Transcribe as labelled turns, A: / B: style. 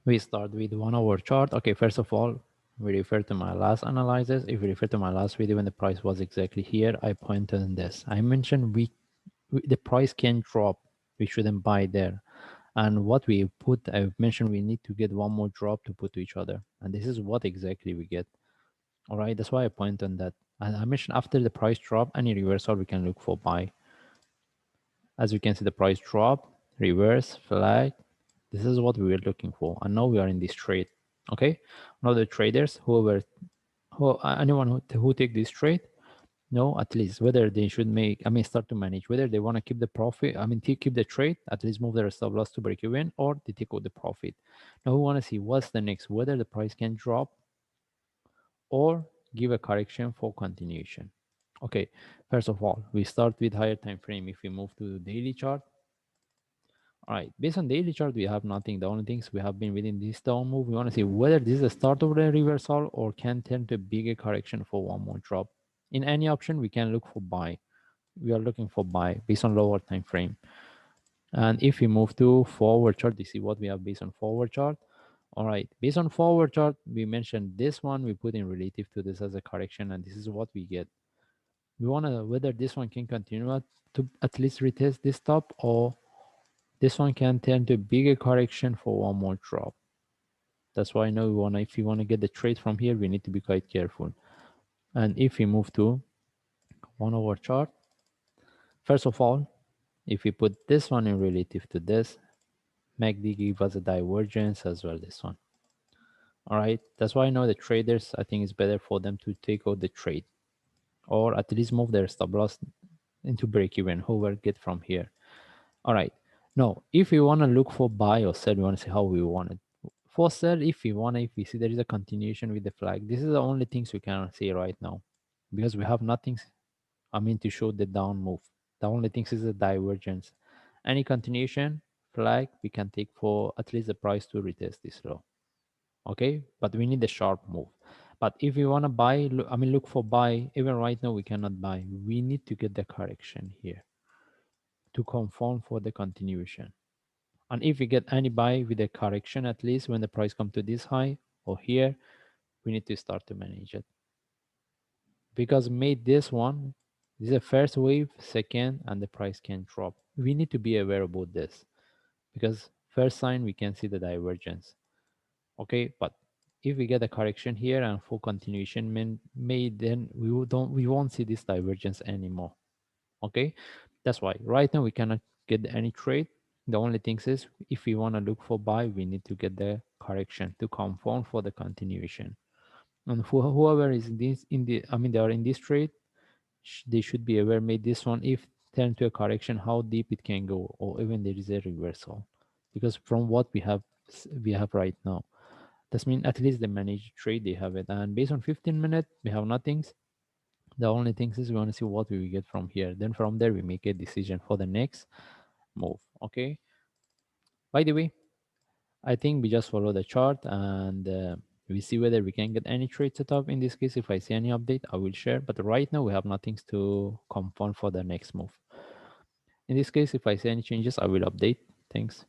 A: We start with 1 hour chart. Okay, first of all, we refer to my last analysis. If we refer to my last video when the price was exactly here, I pointed in this. I mentioned the price can drop. We shouldn't buy there. And what we put, I mentioned we need to get one more drop to put to each other. And this is what exactly we get. All right, that's why I point on that. And I mentioned after the price drop, any reversal we can look for buy. As you can see, the price drop, reverse, flag. This is what we were looking for. And now we are in this trade. Okay. Now the traders, anyone who take this trade, know at least whether they should start to manage, whether they want to keep the profit, keep the trade, at least move their stop loss to break even, or they take out the profit. Now we want to see what's the next, whether the price can drop or give a correction for continuation. Okay, first of all, we start with higher time frame. If we move to the daily chart, all right, based on daily chart, we have nothing. The only things we have been within this down move. We want to see whether this is the start of the reversal or can turn to a bigger correction for one more drop. In any option, we can look for buy. We are looking for buy based on lower time frame. And if we move to forward chart, you see what we have based on forward chart. All right, based on forward chart, we mentioned this one, we put in relative to this as a correction, and this is what we get. We want to whether this one can continue to at least retest this top, or this one can turn to a bigger correction for one more drop. That's why I know if you want to get the trade from here, we need to be quite careful. And if we move to 1 hour chart, first of all, if we put this one in relative to this, MACD give us a divergence as well, this one. All right, that's why I know the traders, I think it's better for them to take out the trade or at least move their stop loss into break even, whoever get from here. All right, now if we want to look for buy or sell, we want to see how we want it. For sell, if we see there is a continuation with the flag, this is the only things we can see right now because we have nothing, to show the down move. The only things is the divergence. Any continuation flag we can take for at least the price to retest this low. Okay, but we need a sharp move. But if we want to buy, look for buy, even right now we cannot buy. We need to get the correction here to confirm for the continuation. And if we get any buy with a correction, at least when the price come to this high or here, we need to start to manage it. Because made this one, this is a first wave, second, and the price can drop. We need to be aware about this because first sign we can see the divergence. Okay, but if we get a correction here and full continuation then we won't see this divergence anymore. Okay, that's why right now we cannot get any trade. The only thing is if we want to look for buy, we need to get the correction to confirm for the continuation. And for whoever is in this they are in this trade, they should be aware made this one if turn to a correction how deep it can go or even there is a reversal, because from what we have right now, that means at least the managed trade they have it. And based on 15 minutes, we have nothings. The only thing is we want to see what we will get from here. Then from there, we make a decision for the next move. Okay. By the way, I think we just follow the chart and we see whether we can get any trade set up. In this case, if I see any update, I will share. But right now, we have nothing to confirm for the next move. In this case, if I see any changes, I will update. Thanks.